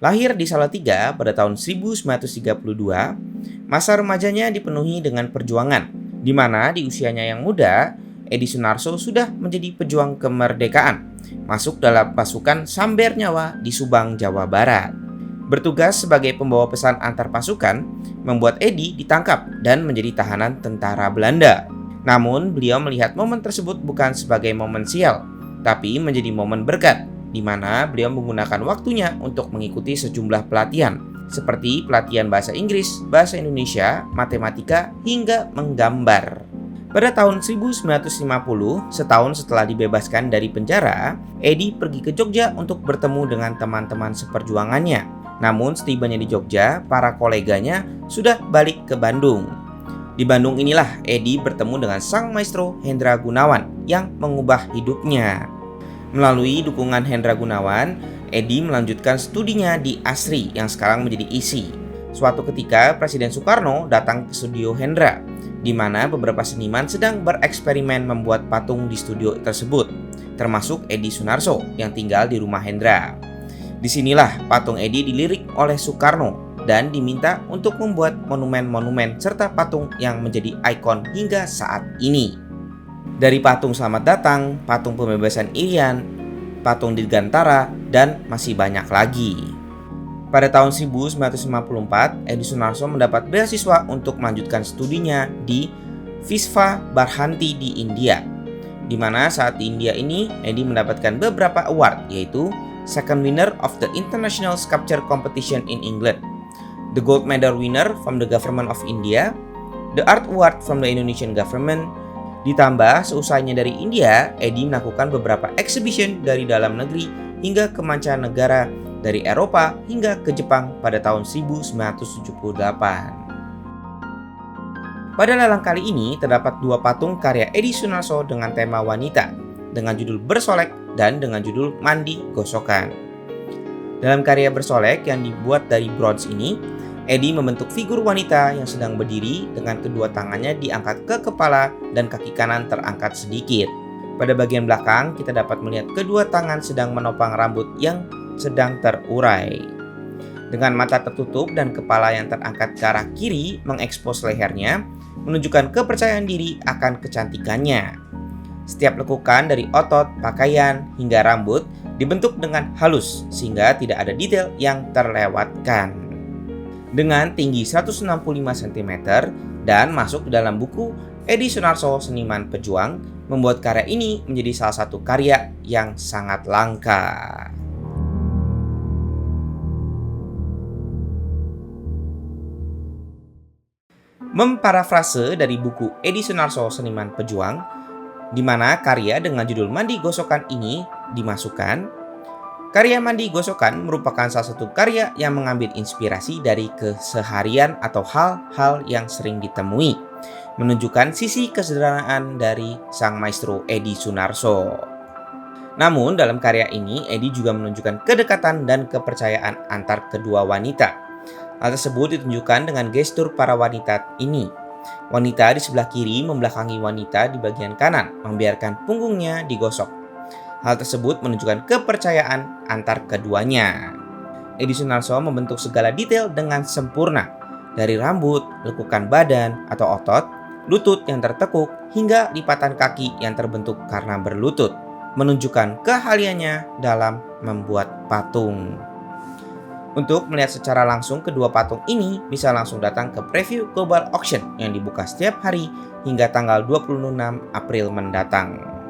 Lahir di Salatiga pada tahun 1932, masa remajanya dipenuhi dengan perjuangan, di mana di usianya yang muda, Edi Sunarso sudah menjadi pejuang kemerdekaan, masuk dalam pasukan Samber Nyawa di Subang, Jawa Barat. Bertugas sebagai pembawa pesan antar pasukan, membuat Edi ditangkap dan menjadi tahanan tentara Belanda. Namun, beliau melihat momen tersebut bukan sebagai momen sial, tapi menjadi momen berkat, di mana beliau menggunakan waktunya untuk mengikuti sejumlah pelatihan, seperti pelatihan bahasa Inggris, bahasa Indonesia, matematika, hingga menggambar. Pada tahun 1950, setahun setelah dibebaskan dari penjara, Edi pergi ke Jogja untuk bertemu dengan teman-teman seperjuangannya. Namun setibanya di Jogja, para koleganya sudah balik ke Bandung. Di Bandung inilah Edi bertemu dengan sang maestro Hendra Gunawan yang mengubah hidupnya. Melalui dukungan Hendra Gunawan, Edi melanjutkan studinya di ASRI yang sekarang menjadi ISI. Suatu ketika Presiden Soekarno datang ke studio Hendra, di mana beberapa seniman sedang bereksperimen membuat patung di studio tersebut, termasuk Edi Sunarso yang tinggal di rumah Hendra. Disinilah patung Edi dilirik oleh Soekarno dan diminta untuk membuat monumen-monumen serta patung yang menjadi ikon hingga saat ini. Dari patung Selamat Datang, patung Pembebasan Irian, patung Dirgantara, dan masih banyak lagi. Pada tahun 1954, Edi Sunarso mendapat beasiswa untuk melanjutkan studinya di Visva Bharati di India. Di mana saat di India ini, Edi mendapatkan beberapa award, yaitu Second Winner of the International Sculpture Competition in England, the Gold Medal Winner from the Government of India, the Art Award from the Indonesian Government. Ditambah seusainya dari India, Edi melakukan beberapa exhibition dari dalam negeri hingga ke mancanegara, dari Eropa hingga ke Jepang pada tahun 1978. Pada lelang kali ini terdapat dua patung karya Edi Sunarso dengan tema wanita, dengan judul Bersolek dan dengan judul Mandi Gosokan. Dalam karya Bersolek yang dibuat dari bronze ini, Edi membentuk figur wanita yang sedang berdiri dengan kedua tangannya diangkat ke kepala dan kaki kanan terangkat sedikit. Pada bagian belakang kita dapat melihat kedua tangan sedang menopang rambut yang sedang terurai. Dengan mata tertutup dan kepala yang terangkat ke arah kiri mengekspos lehernya, menunjukkan kepercayaan diri akan kecantikannya. Setiap lekukan dari otot, pakaian, hingga rambut dibentuk dengan halus sehingga tidak ada detail yang terlewatkan. Dengan tinggi 165 cm dan masuk ke dalam buku Edi Sunarso Seniman Pejuang, membuat karya ini menjadi salah satu karya yang sangat langka. Memparafrase dari buku Edi Sunarso Seniman Pejuang, di mana karya dengan judul Mandi Gosokan ini dimasukkan. Karya Mandi Gosokan merupakan salah satu karya yang mengambil inspirasi dari keseharian atau hal-hal yang sering ditemui, menunjukkan sisi kesederhanaan dari sang maestro Edi Sunarso. Namun dalam karya ini, Edi juga menunjukkan kedekatan dan kepercayaan antar kedua wanita. Hal tersebut ditunjukkan dengan gestur para wanita ini. Wanita di sebelah kiri membelakangi wanita di bagian kanan, membiarkan punggungnya digosok. Hal tersebut menunjukkan kepercayaan antar keduanya. Edi Sunarso membentuk segala detail dengan sempurna, dari rambut, lekukan badan atau otot, lutut yang tertekuk, hingga lipatan kaki yang terbentuk karena berlutut, menunjukkan keahliannya dalam membuat patung. Untuk melihat secara langsung kedua patung ini, bisa langsung datang ke preview Global Auction yang dibuka setiap hari hingga tanggal 26 April mendatang.